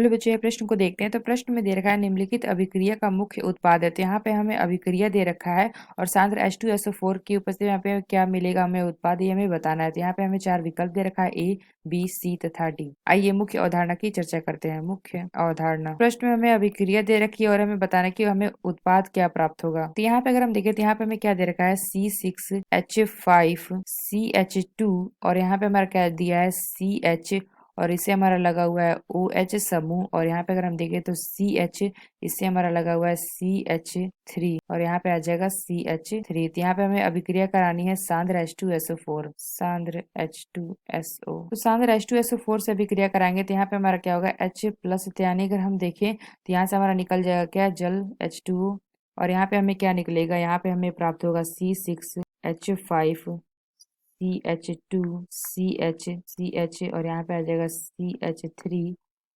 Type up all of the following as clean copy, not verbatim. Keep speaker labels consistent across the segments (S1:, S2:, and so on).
S1: Hello बच्चों, ये प्रश्न को देखते हैं। तो प्रश्न में दे रखा है निम्नलिखित अभिक्रिया का मुख्य उत्पाद है। तो यहाँ पे हमें अभिक्रिया दे रखा है और सांद्र H2SO4 की उपस्थिति में यहाँ पे क्या मिलेगा हमें उत्पाद, ये हमें बताना है। तो यहाँ पे हमें 4 विकल्प दे रखा है A, B, C तथा D। आइए मुख्य अवधारणा की चर्चा करते हैं। मुख्य अवधारणा, प्रश्न में हमें अभिक्रिया दे रखी है और हमें बताना है कि हमें उत्पाद क्या प्राप्त होगा। तो यहाँ पे अगर हम देखें तो यहाँ पे हमें क्या दे रखा है C6H5CH2 और यहाँ पे हमारा क्या दिया है CH और इससे हमारा लगा हुआ है OH समूह और यहाँ पे अगर हम देखें तो CH, इससे हमारा लगा हुआ है CH3 और यहाँ पे आ जाएगा CH3। तो यहाँ पे हमें अभिक्रिया करानी है सांद्र H2SO4, सांद्र H2SO। तो सांद्र H2SO4 से अभिक्रिया कराएंगे तो यहाँ पे हमारा क्या होगा H+। यानी अगर हम देखें तो यहाँ से हमारा निकल जाएगा क्या जल H2O और यहाँ पे हमें क्या निकलेगा, यहाँ पे हमें प्राप्त होगा C6H5 CH2 CH और यहाँ पे आ जाएगा CH3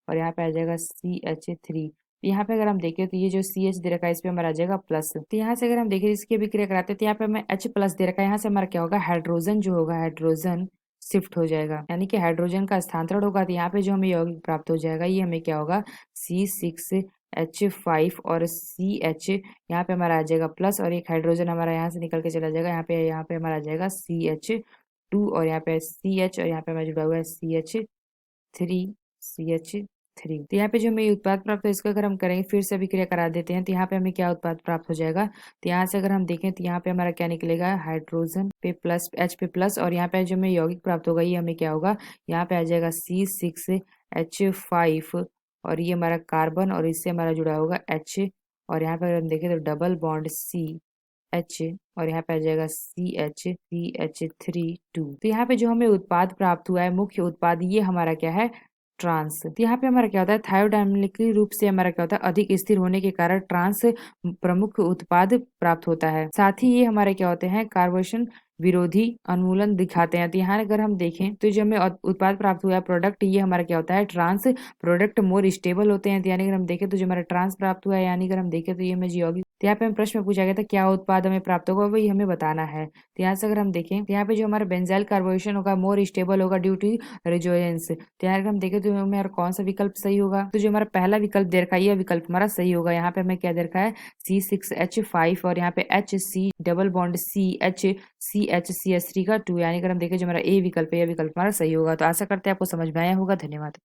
S1: और यहाँ पे आ जाएगा CH3। यहाँ पे अगर हम देखें तो ये जो CH दे रखा है इस पे हमारा आ जाएगा प्लस। तो यहाँ से अगर हम देखें इसकी अभिक्रिया कराते हैं तो यहाँ पे हमें H+ दे रखा है, यहाँ से हमारा क्या होगा हाइड्रोजन जो होगा हाइड्रोजन शिफ्ट हो जाएगा, यानी कि हाइड्रोजन का स्थानांतरण होगा। तो यहाँ पे जो हमें यौगिक प्राप्त हो जाएगा ये हमें क्या होगा C6H5 और CH, यहाँ पे हमारा आ जाएगा प्लस और एक हाइड्रोजन हमारा यहाँ से निकल के चला जाएगा, यहाँ पे हमारा आ जाएगा CH2 और यहाँ पे CH और यहाँ पे हमारा जुड़ा हुआ है CH3। तो यहाँ पे जो हमें उत्पाद प्राप्त है इसको अगर हम करेंगे फिर से अभिक्रिया करा देते हैं तो यहाँ पे हमें क्या उत्पाद प्राप्त हो जाएगा। तो यहाँ से अगर हम देखें तो यहाँ पे हमारा क्या निकलेगा हाइड्रोजन पे प्लस H पे प्लस और यहाँ पे जो हमें यौगिक प्राप्त होगा ये हमें क्या होगा, यहाँ पे आ जाएगा C6H5 और ये हमारा कार्बन और इससे हमारा जुड़ा होगा H और यहाँ पे अगर हम देखें तो डबल बॉन्ड CH और यहाँ पे आ जाएगा CH3 तो यहाँ पे जो हमें उत्पाद प्राप्त हुआ है मुख्य उत्पाद ये हमारा क्या है ट्रांस। तो यहाँ पे हमारा क्या होता है थायोडायनामिक रूप से हमारा क्या होता है अधिक स्थिर होने के कारण ट्रांस प्रमुख उत्पाद प्राप्त होता है। साथ ही ये हमारे क्या होते हैं कार्बोनेशन विरोधी अनुमूलन दिखाते हैं। तो यहाँ अगर हम देखें तो जो हमें उत्पाद प्राप्त हुआ है प्रोडक्ट ये हमारा क्या होता है ट्रांस प्रोडक्ट मोर स्टेबल होते हैं। तो यानी अगर हम देखें तो जो हमारा ट्रांस प्राप्त हुआ है, यानी अगर हम देखें तो ये हमें यौगिक। तो यहाँ पे हम प्रश्न में पूछा गया था क्या उत्पाद हमें प्राप्त होगा, वही हमें बताना है। तो यहाँ से अगर हम देखें तो यहाँ पे जो हमारा बेंजाइल कार्बोनेशन होगा मोर स्टेबल होगा ड्यू टू रेजोनेंस। तो यहाँ अगर हम देखें तो हमारा कौन सा विकल्प सही होगा, तो जो हमारा पहला विकल्प दे रखा है ये विकल्प हमारा सही होगा। यहाँ पे हमें क्या दे रखा है C6H5 और यहाँ पे HC double bond CH CH CH3 का 2, यानी अगर हम देखें जो हमारा ए विकल्प है यह विकल्प हमारा सही होगा। तो आशा करते हैं आपको समझ में आया होगा। धन्यवाद।